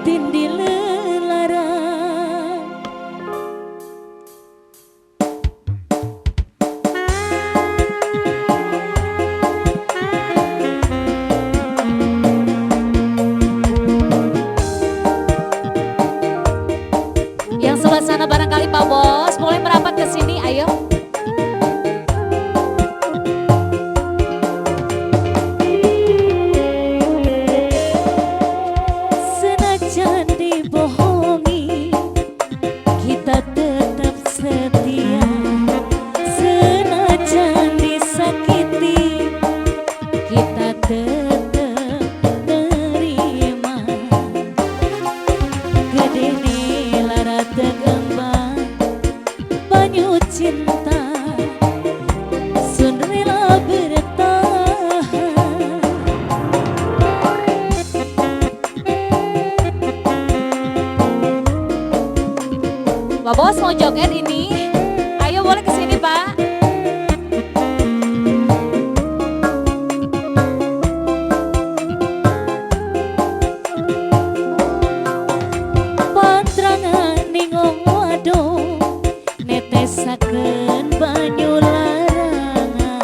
tindih lelarang. Yang sebelah sana barangkali Pak Bos mulai merapat ke sini, ayo. Senajan dibohongi, kita tetap setia. Senajan disakiti, kita tetap terima. Gede nih lara tegembang banyu cinta, sun rela bertahan. Pak Bos mau joget ini, ayo boleh kesini Pak. Pantrangan ningong wado, netesaken banyu larangan.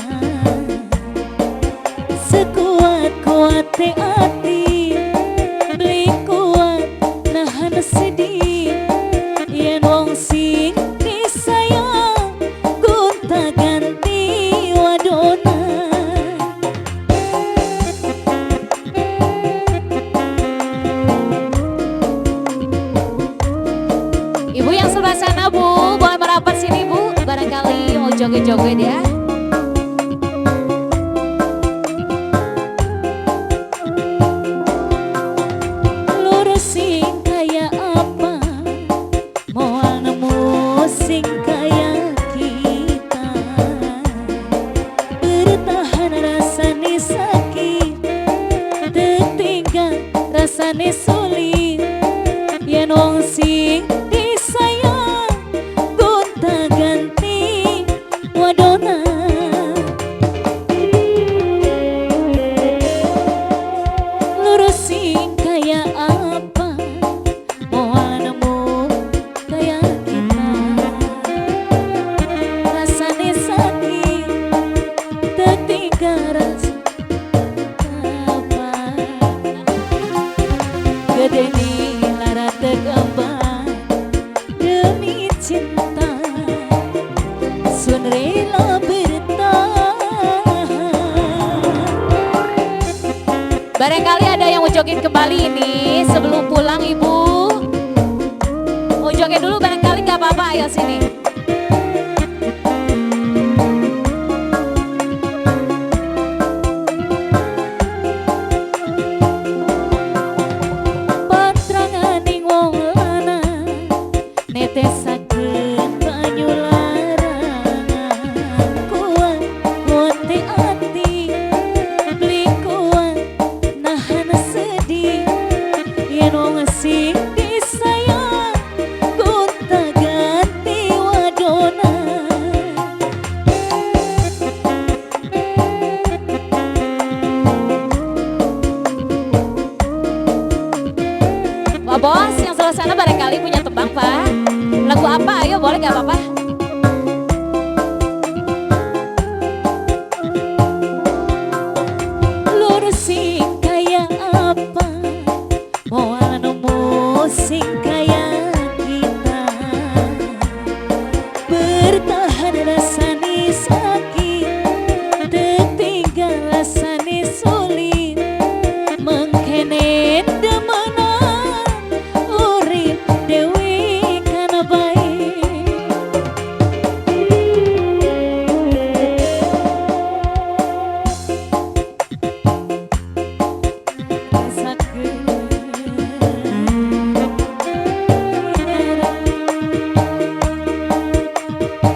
Sekuat-kuate ati, beli kuat nahan sedih. Yen wong sing disayang, gonta ganti wadona. Ibu yang sebelah sana Bu, boleh merapat sini Bu, barangkali mau joget-joget ya. Lurus sing kaya apa, moal nemu sing kaya kita. Bertahan rasane sakit, tertinggal rasane sulit. Yen wong sing disayang, gonta ganti wadona. Lurus sing kaya apa, moal nemu kaya kita. Rasane sakit, tertinggal rasa apa. Gede nih lara tegembang demi cinta, sun rela bertahan. Barangkali ada yang mau joget kembali ini sebelum pulang Ibu. Mau joget dulu barangkali nggak apa-apa, ayo sini. Pantranganing wong lanang, netesaken banyu larangan. Kuat-kuate ati, beli kuat nahan sedih. Yen wong sing disayang, gonta ganti wadona. Pak Bos yang sebelah sana barangkali punya tebang Pak. Lagu apa? Ayo boleh gak apa-apa. Lurus sing kaya apa, moal nemu sing kaya kita. Bertahan rasane sakit, tertinggal rasane sulit. Mengkene demenan, urip dewi kana baik.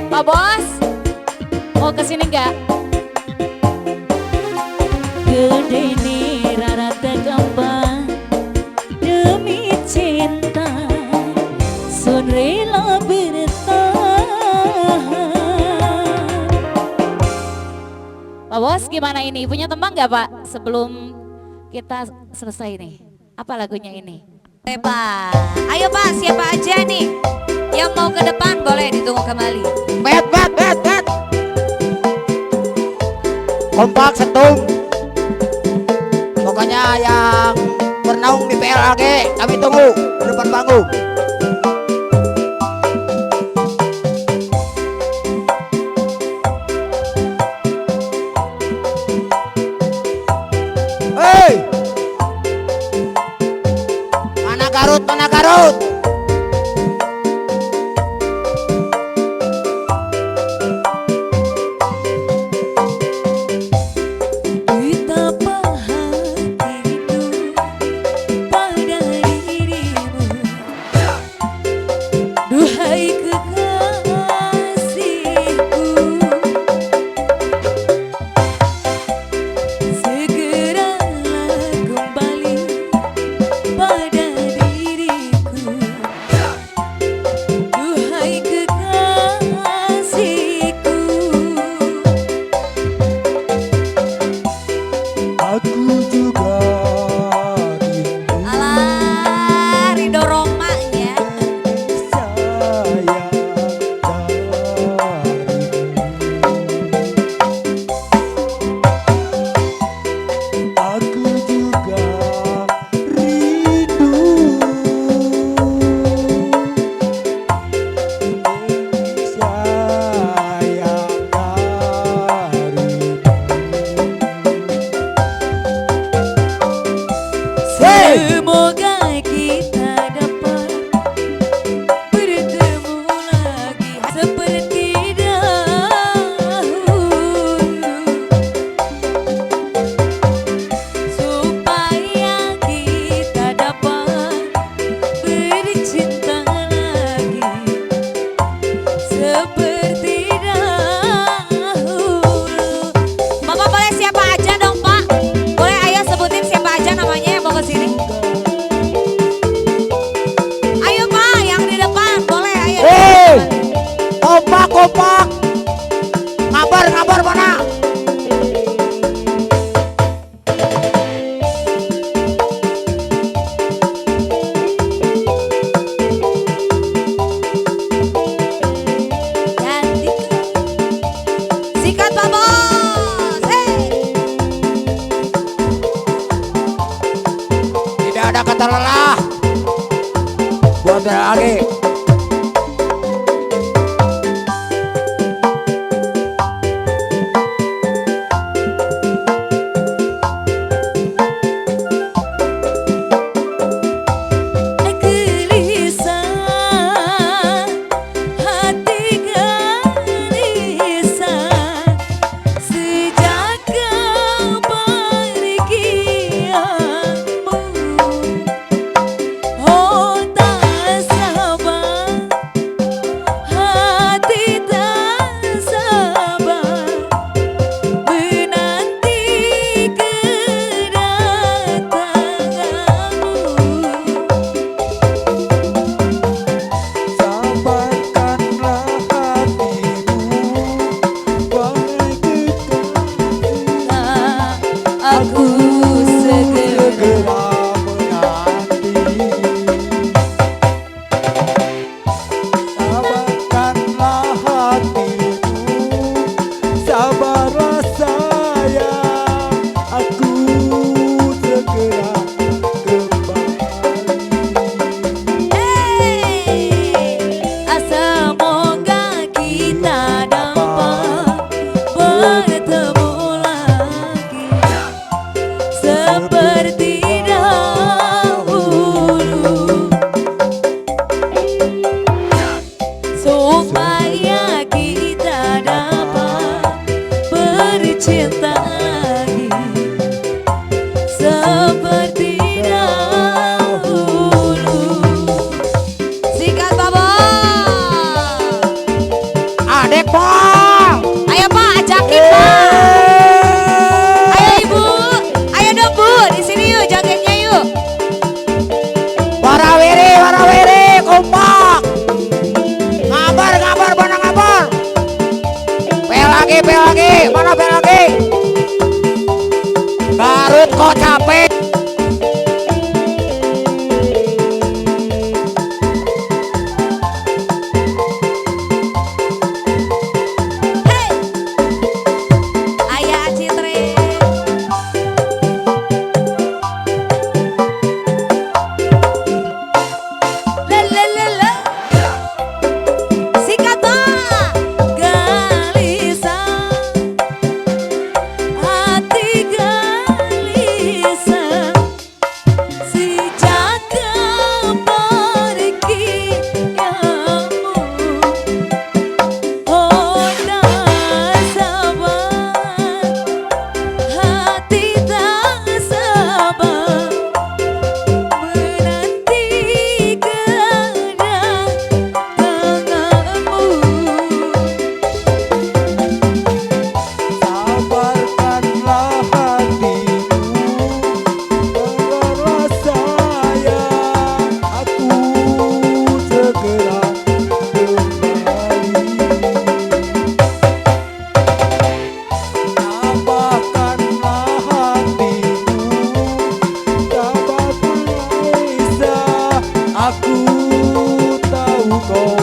Pak Bos, mau kesini nggak? Gede nih rara tegembang demi cinta, sun rela bertahan. Pak Bos gimana ini? Punya tembang nggak Pak? Sebelum kita selesai nih, apa lagunya ini? Pak. Ayo Pak, siapa aja nih yang mau ke depan boleh ditunggu kembali. Bet. Kompak setung. Pokoknya yang bernaung di PLAG kami tunggu di depan panggung. Hei, mana Garut? Kompak, ngabar mana? Sikat Pak Bos. Tidak ada kata lelah. Buat lagi. Garut kok capek. kau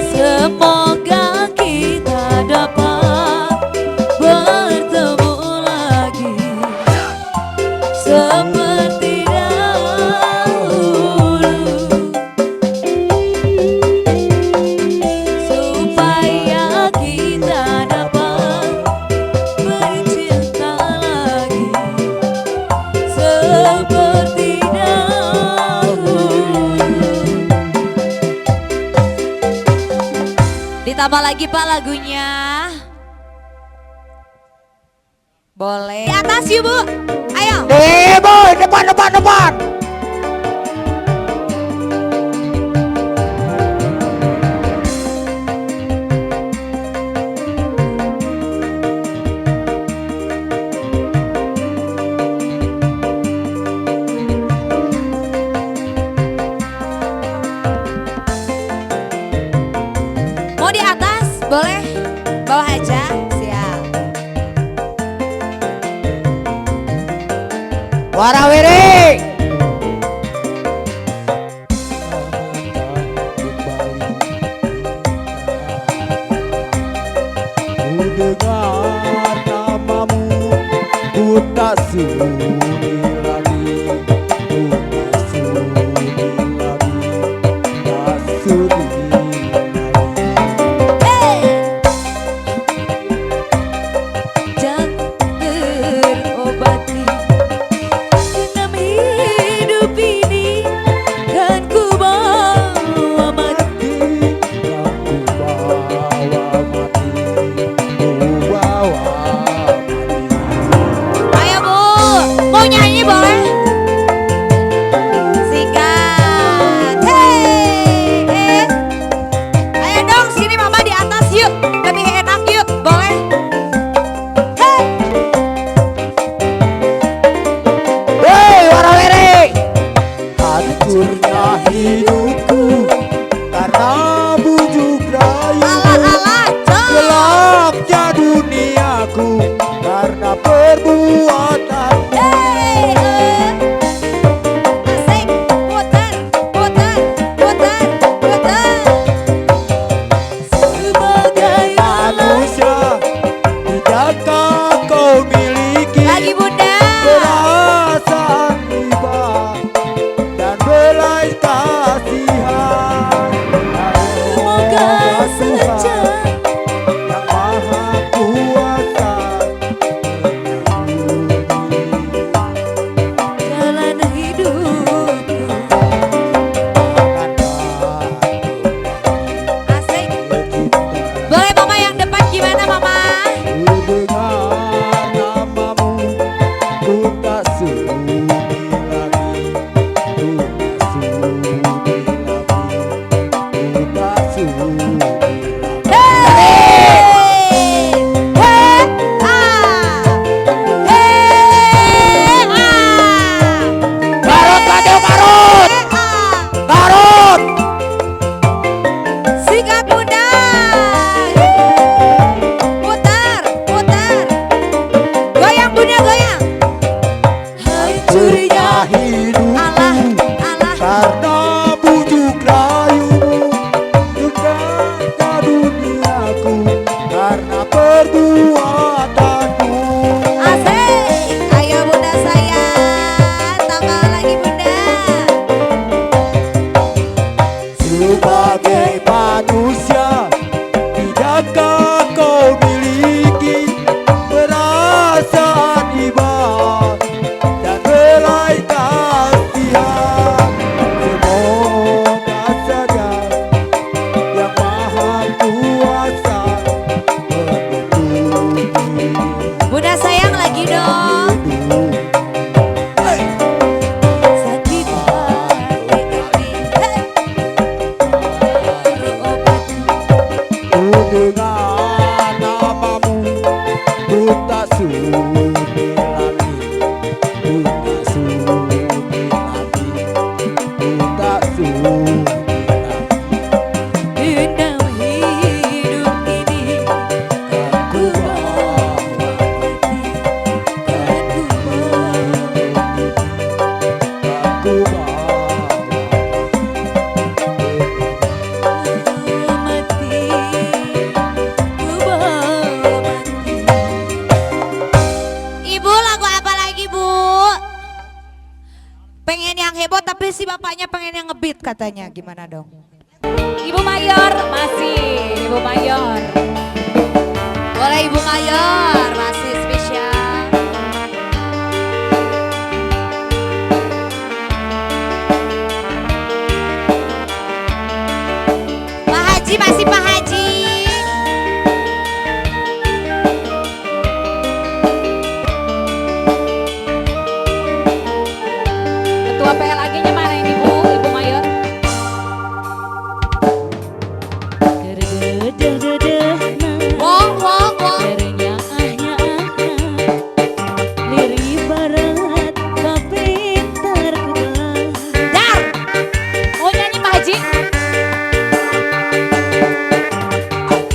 Semoga kita dapat bertemu lagi seperti dahulu, supaya kita dapat bercinta lagi seperti dahulu. Ditambah lagi Pak lagunya. Boleh. Di atas yuk Bu. Ayo. Boy, depan, depan, depan. Mau di atas? Boleh. Bawah aja. Siap. Warawiri. Ku dengar namamu, ku tak sudi lagi, ku tak sudi lagi, tak sudi lagi. Dan terobati dalam hidup ini, kan ku bawa mati. Ku bawa mati, ku bawa mati. Ayo Bu, mau nyanyi boleh? Sikat. Hey. Ayo dong sini Mama di atas yuk, lebih enak yuk, boleh? Hey. Hei, warawiri. Hancurnya hidupku karena bujuk rayu. Alah, cok. Gelapnya duniaku karena perbuatanmu. Hey, asik, putar, putar, putar, putar. Sebagai Manusia, tidakkah kau miliki lagi Bunda. perasaan iba dan belas kasihan? Semoga saja Yang Maha Kuasa jalan hidupku. Asik. Boleh Mama yang depan gimana Mama? Ku dengar namamu, ku tak sudi lagi, ku tak sudi lagi, ku tak sudi lagi. Hey, hey, ah, hey, ah, Garut, Kadeo, Garut. ah. Garut. Sikat Bunda. Putar, putar. Goyang Bunda, goyang. Hancurnya Hidupku alah, alah. karena bujuk rayumu, juga duniaku karena perbuatanmu. Asik. Ayo Bunda sayang, tambah lagi Bunda. Sebagai manusia, tidakkah kau miliki perasaan iba dan belas kasihan? Semoga saja Yang Maha Kuasa melindungi Bunda sayang lagi dong. Sakit hati ini. Hey. Berobati. Ku dengar namamu, ku tak sudi lagi, ku tak sudi lagi, ku tak sudi lagi. Dalam hidup ini, Ku bawa mati, kan ku bawa tapi si bapaknya pengen yang ngebeat katanya. Gimana dong? Ibu Mayor masih, Ibu Mayor. Boleh Ibu Mayor, masih spesial. Pak Haji, masih Pak Haji. Ketua PLAG-nya mana ini Bu, Ibu Mayor? Wong, wong, wong. Dar. Mau nyanyi Pak Haji?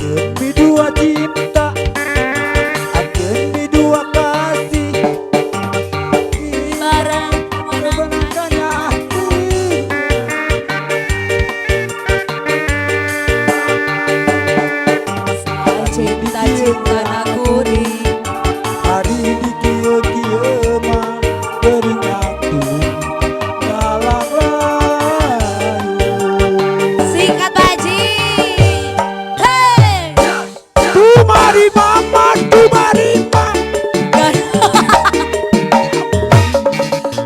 Demi dua cinta, demi dua kasih, Barang menangkannya hati. cinta-cinta naguri. Hari di kio-kio mah bernyanyi dalam layu. Singkat Pak Haji. Hey. Tumari mama, tumari mama.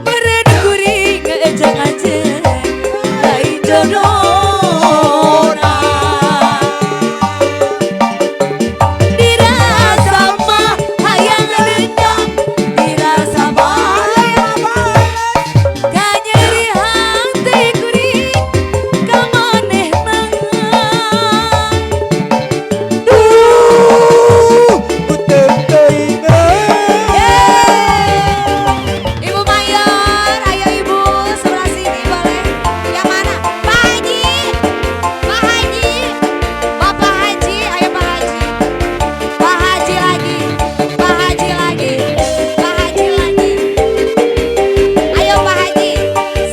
Meren kuring jangan lain jodoh. Dirasa mah hayang dendam, dirasa mah hayang balas. Kanyeri hati kuring kamanehna. Putih teringat. Ibu Mayor, ayo Ibu sebelah sini boleh. Yang mana? Pak Haji, Pak Haji, Bapak Haji, ayo Pak Haji, Pak Haji lagi, Pak Haji lagi, Pak Haji lagi. Ayo Pak Haji,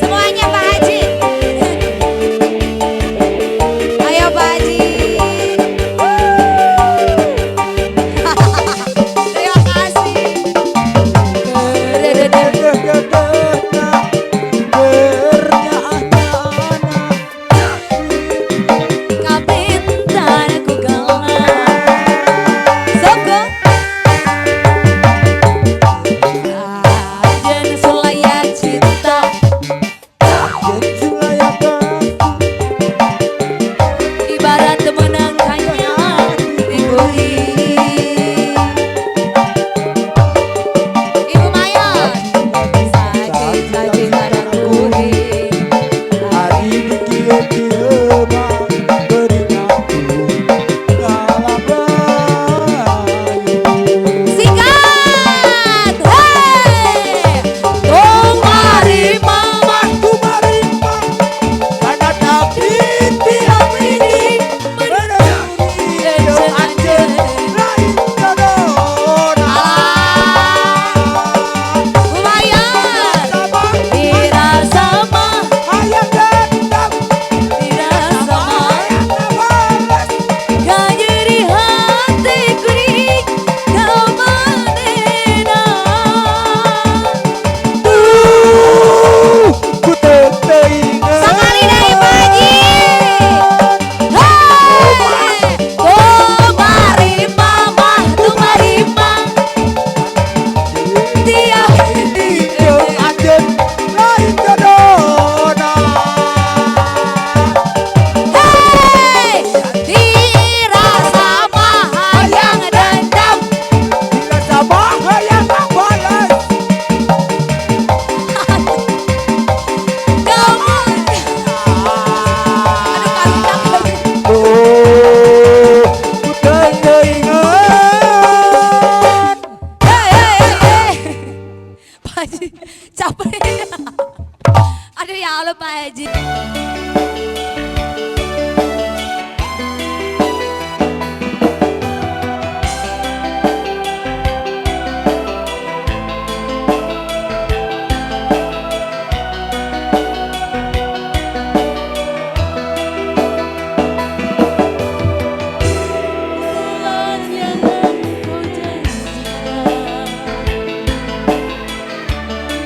semuanya Pak Haji. Ayo Pak Haji. Terima kasih. Kapintan aku galang Soko dan sulaya cinta ibarat menangkannya diguri. Ibu Mayor cinta-cinta dan guri. Hari di kio-kio mah bernyanyi dalam layu. Singkat, hey, tumari mama, Tumari mama, karena tapi tiap ini bernyanyi anjir lain jodoh. Bu Mayor, dirasa mah, Hayang dendam, dirasa mah, balas. kanyeri hati kuring kamanehna. Ku teringat. Sekali dari Pak Haji. Hey, tumari mama, tumari mama, tiap Yo anjir lain jodoh. hey, dirasa mah hayang dendam. Bila sama hayang balas. Kamu, aduh kantang. Ku teringat. Hey. Pak Haji, capek. Aduh ya Allah Pak Haji.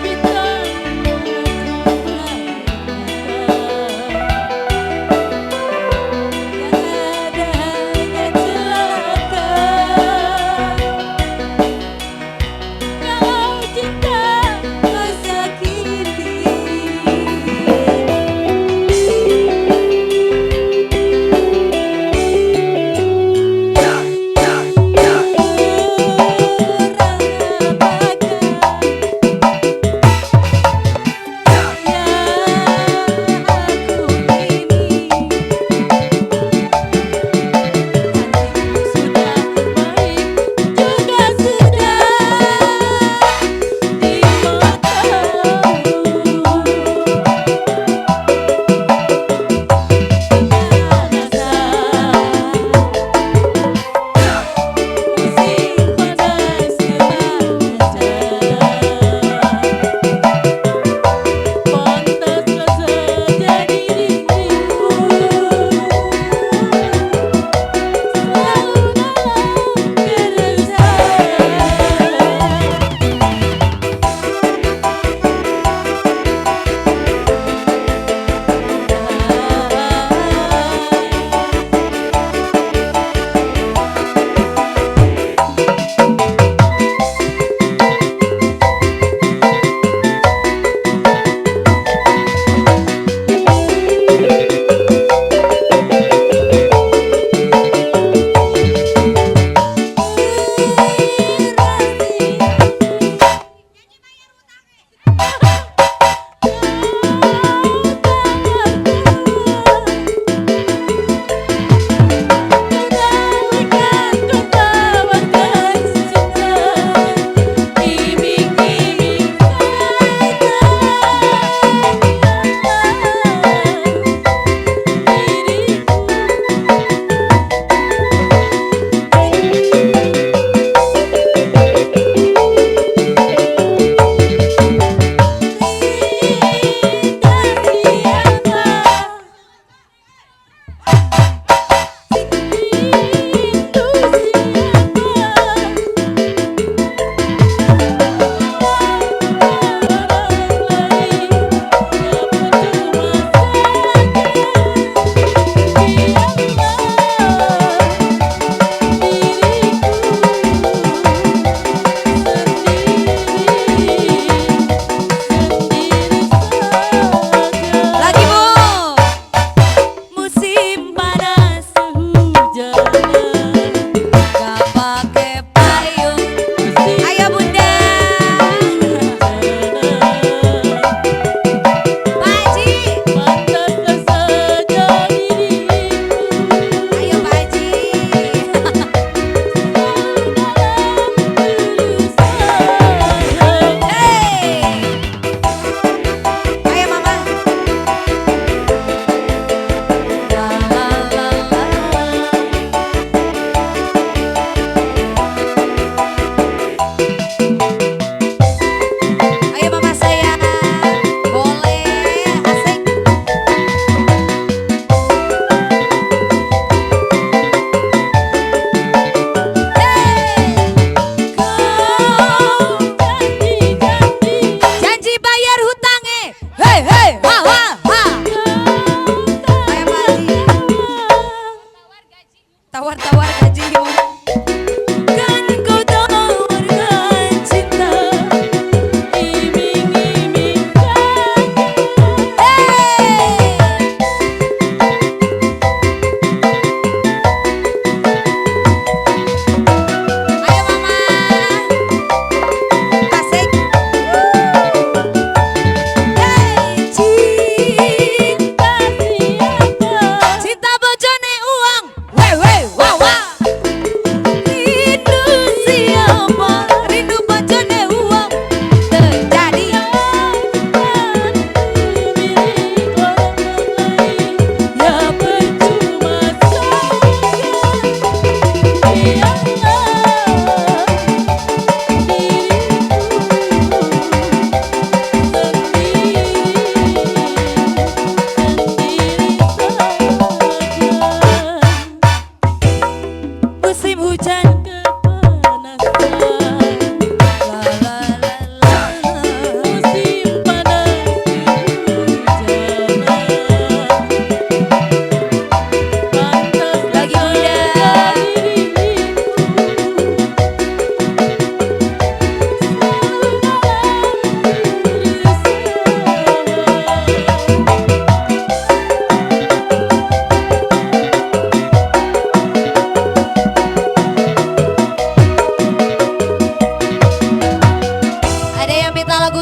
Bintang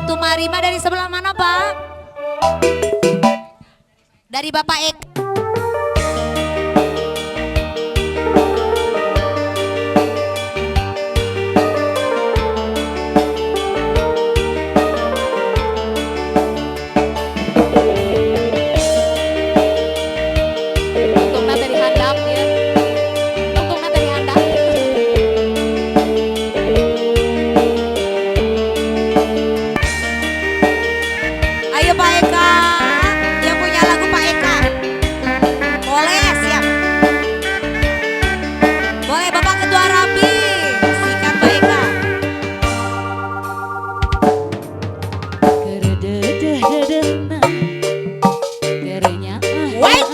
Tumarima dari sebelah mana Pak? Dari Bapak Ek. Tungtungna dari handap ya. Tungtungna dari handap. Ayo Pak Eka, yang punya lagu Pak Eka. Boleh, siap. Boleh Bapak Ketua Rapi, sikat Pak Eka. Kerededededena, kerenya Wait.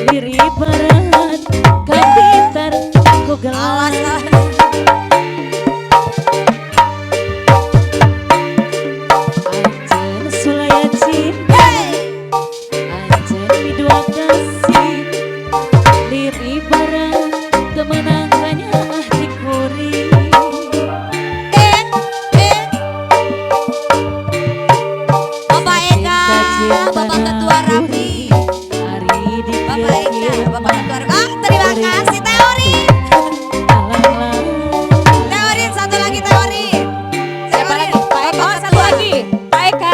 Liri barat, kapitar, kogelas. Awas. Anjen sulaya cinta, Hey. anjen midua kasih. Liri barat, kemenangannya ahli kuri. Bapak Eka, Bapak Ketua Rapi. Hari di Bapak Eka, Bapak Ketua Rapi. Ah, terima kasih teori. Teori, satu lagi teori. Siapa Teori. lagi? Pak Eka, Bapak satu Ketua. lagi. Pak Eka.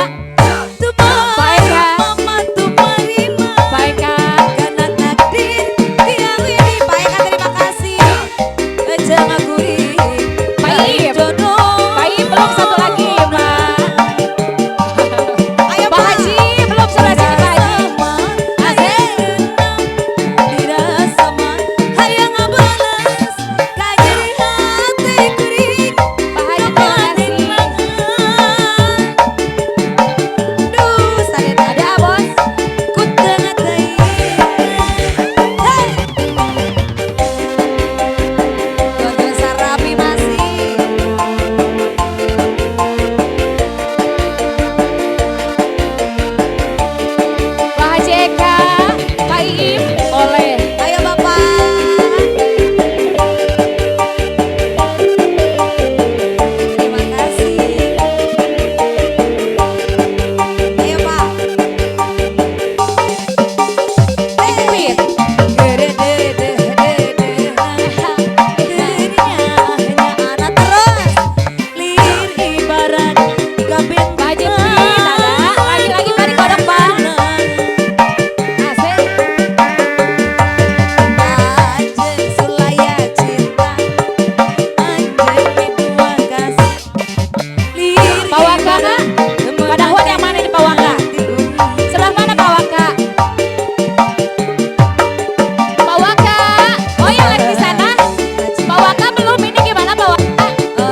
Pak Eka. Mama Tumarima. Pak Eka. Karena takdir tiang ini. Pak Eka terima kasih. Jangan gurih. Pak Iip. Jodoh. Pak Iip belum satu lagi, Pak. Ayo Pak Haji belum sebelah sini, Pak Haji. Asik. Dirasa mah hayang ngabalas kajeri hati kuring. Pak Haji terima kasih. Duh, saya Ada Bos. ku tengah teuing. Hey. Keluarga Rapi masih. Pak Haji Eka. Pak Iip. Oleh. Ayo Bapak. Terima kasih. Ayo Pak. Pit. Pak Haji Pit ada. Lagi-lagi tadi kodok, Pak. Asik. Pak Waka. Padahwan yang mana ini Pak Waka? Sebelah mana Pak Waka? Pak Waka. Oh yang lagi di sana. Pak Waka belum ini gimana Pak Waka?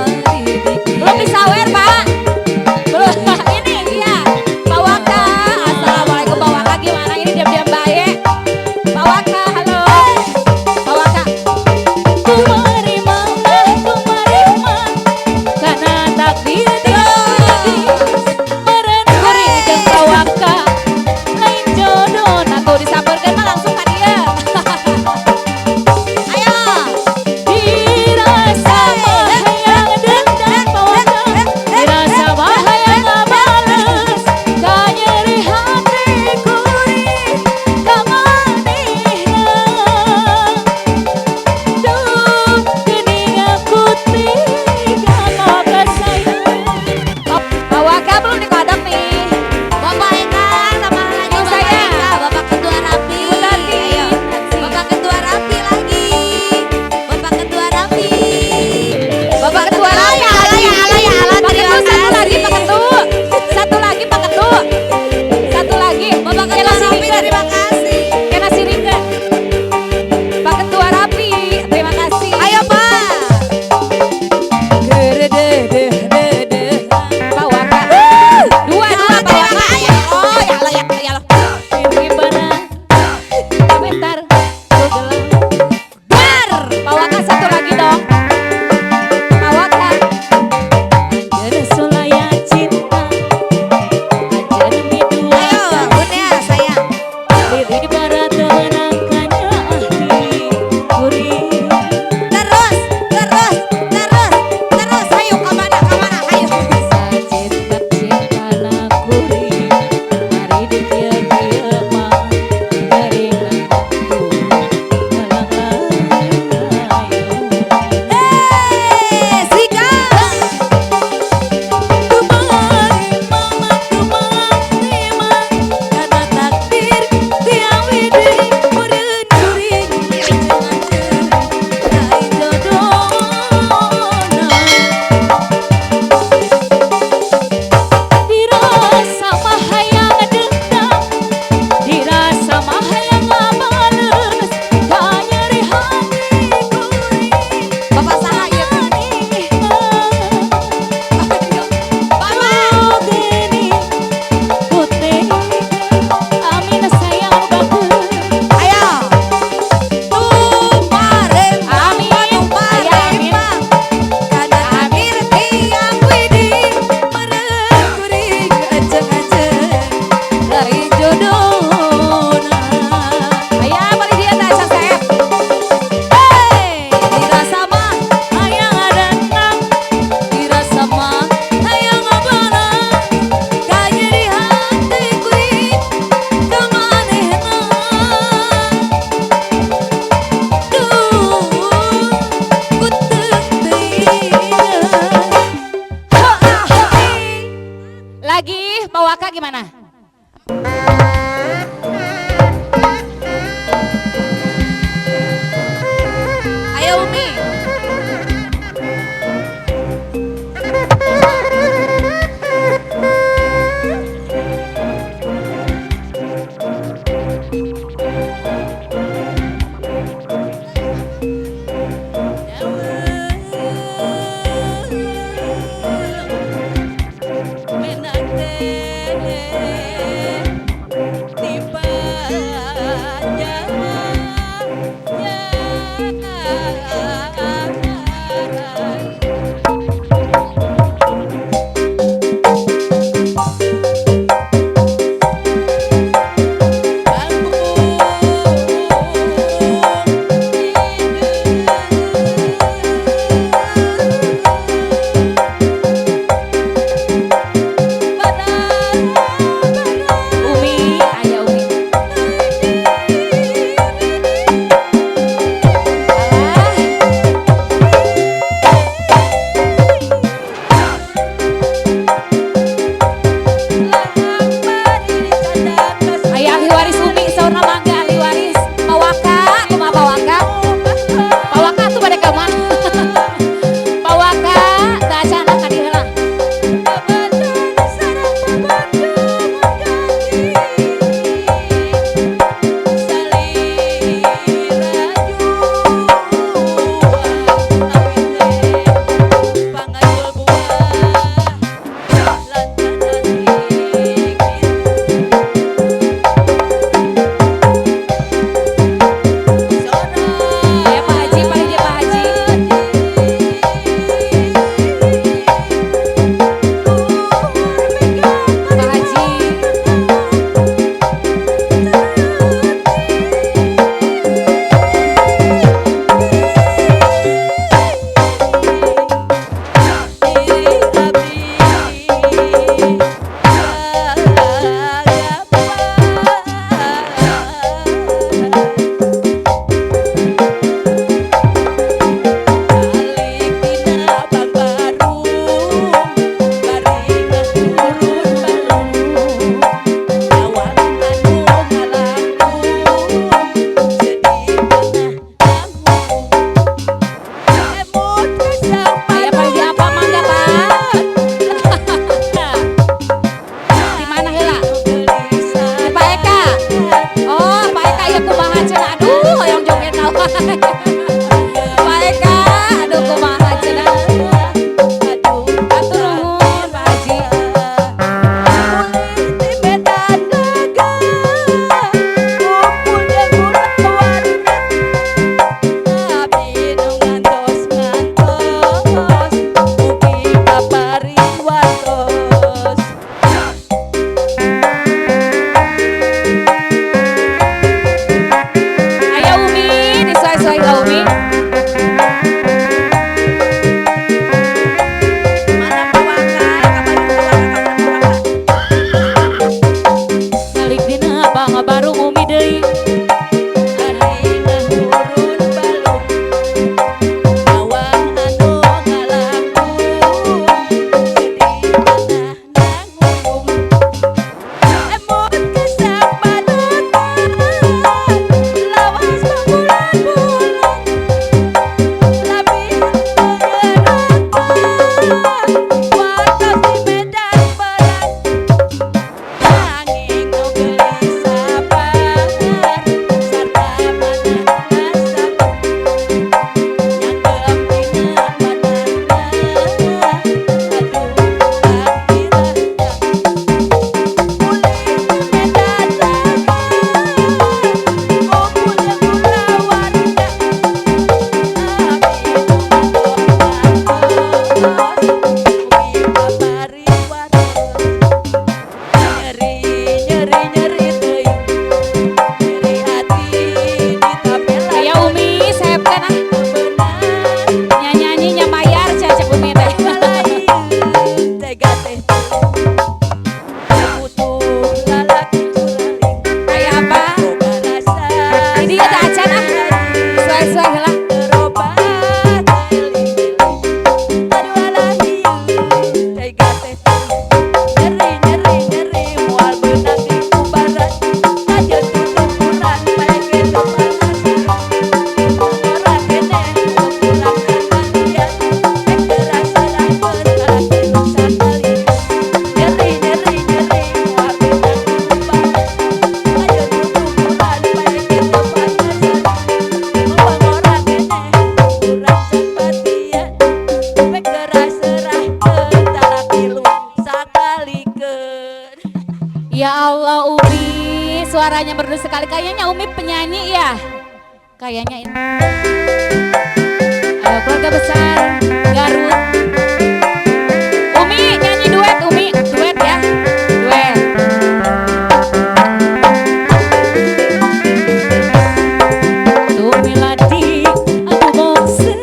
Belum disawer Pak. Belum. Ini iya. Pak Waka. Assalamualaikum Pak Waka, gimana ini diam-diam baik? Pak Waka, halo. Pak Waka. Tumarima, tumarima, karena takdir merengguri jeung Pak Waka. Lain jodoh, nah tuh disamperkeun mah langsung ka dia. Ayo. Dirasa bahayang dendam Pak Waka, dirasa bahayang ngabales, ka nyeri hati kuring, ka manehna. Duh, geuning aku tiga mau kasayang. Pak Waka belum dikodok nih. Bapak Eka, tambah lagi Yang Bapak saya. Eka, Bapak Ketua Rapi. Ibu Tati. Ayo, Bapak Ketua Rapi lagi. Bapak Ketua Rapi. Bapak Ketua Rapi. Pak Ketua satu lagi Pak Ketua. Satu lagi Pak Ketua. Satu lagi. Bapak Kena Ketua Rapi siringkeun. terima kasih. Kena siringkeun. Pak Ketua Rapi, terima kasih. Ayo Pak. Pak Waka. Dua Pak Terima Waka. kasih. Oh ya Allah ya Allah. Ini barat. Bentar. Gelang. Dar. Pak Waka satu lagi dong. Pak Waka. Anjen sulaya cinta, anjen midua Ayo Bunda sayang. Liri barat menangkannya ahli kuring. Terus. Ayo Pak Waka gimana? Ayo Umi. suaranya merdu sekali. Kayaknya Umi penyanyi ya. Kayaknya ini. Ayo keluarga besar Garut. Umi nyanyi duet, Umi duet ya. Duet. Tuh miladi aku bosen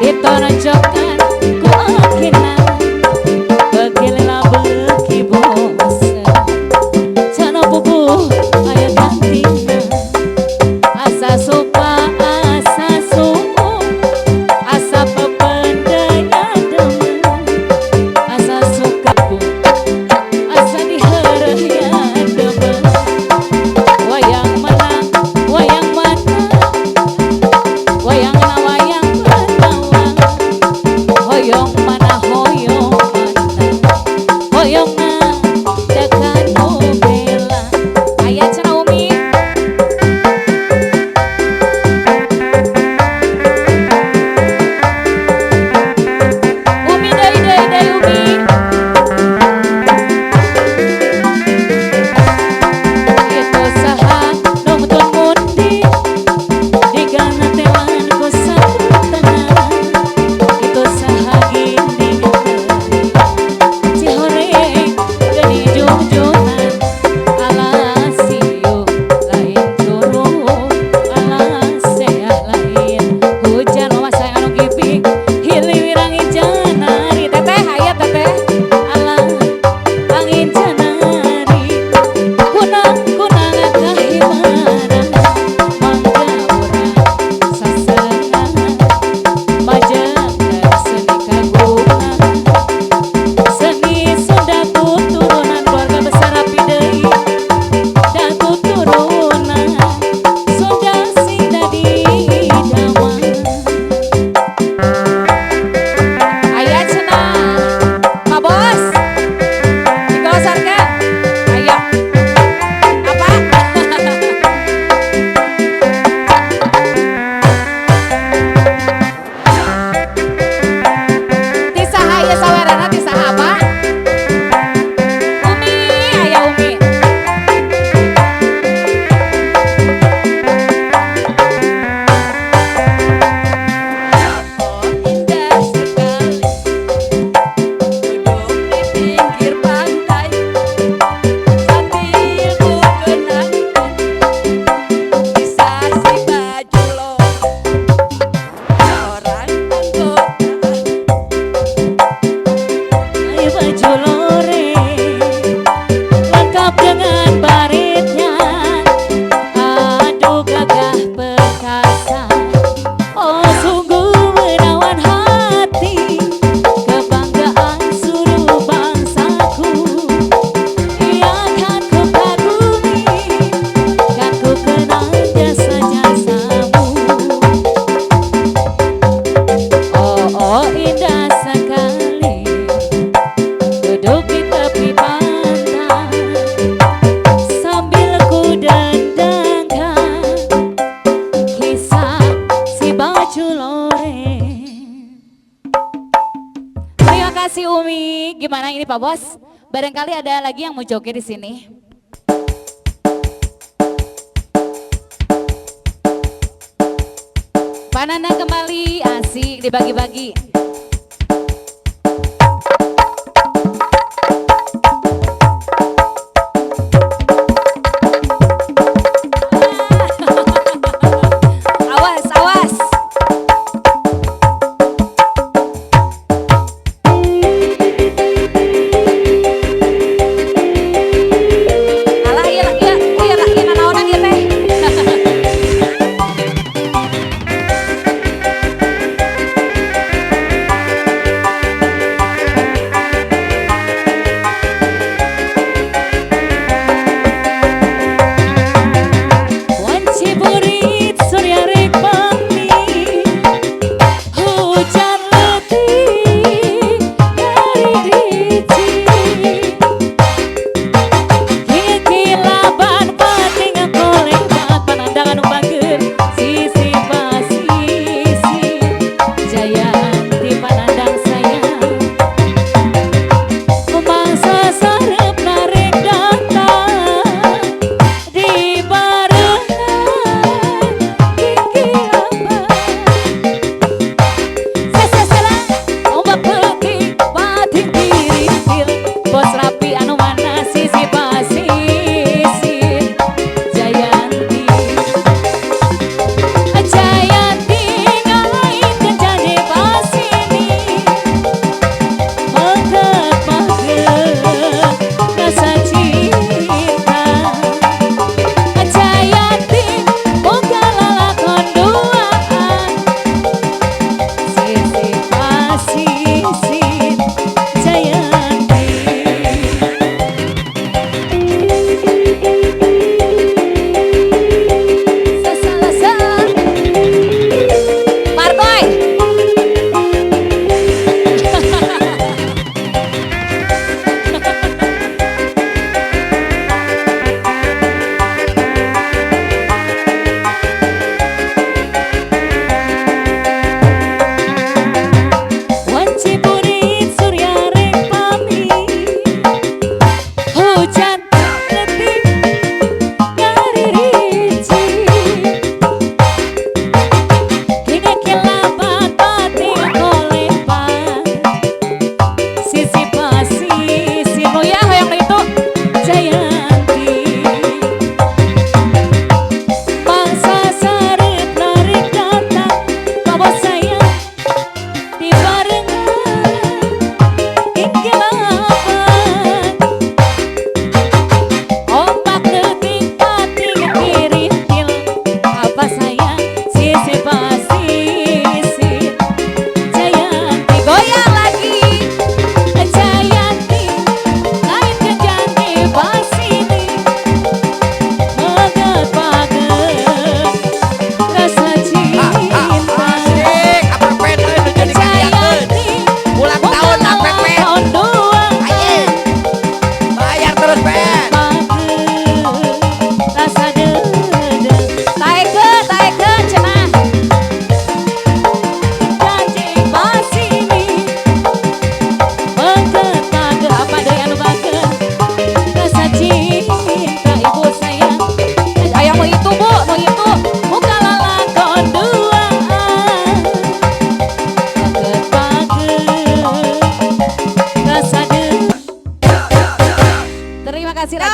ditonjokkan ku akhirnya beginilah beki bosen cana bubuh ayo gantinya asa supa asa suku asa pependaya demen asa suka bu asa diheraya demen wayang menang wayang mana wayang na wayang menawang hoyong mana hoyong na dekat bela aya cenah Umi. Umi deui Umi. Itu saha nu mutun mundi digana telan ku sambutanana itu saha gini Cihore geni junjunan alasiu lain juru alasea lain hujan mama saya anu giping hiliwirang janari teteh aya teteh ala angin janari kunang kahimanan mangga urang sasengan majang seni kagungan seni Sunda tuturunan keluarga besar Rapi deui da tuturunan Sunda sing dadi dawan aya cenah Pak Bos dikosarkeun ayo apa tisaha ieu sawerana tisaha apa Umi aya Umi. Oh indah sekali duduk di pinggir pantai sambil ku kenangkan kisah si baju orang anggota ayo baju lore lengkap dengan baritnya aduh gagah perkasa oh sungguh menawan hati kebanggaan seluruh bangsaku ia kan ku kagumi kan ku kenal jasa-jasamu oh indah sekali duduk di tepi pantai sambil ku dendangkan kisah si baju loreng. Terima kasih Umi. Gimana ini Pak Bos? Barangkali ada lagi yang mau joget di sini. Panana kembali asik dibagi-bagi. Awas, awas. Alah iya nanaonan ieu teh.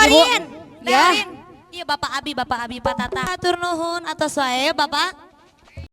Ibu. Darin. Ya. Iya Bapak Abi Pak Tata. Atur nuhun atas wae Bapak.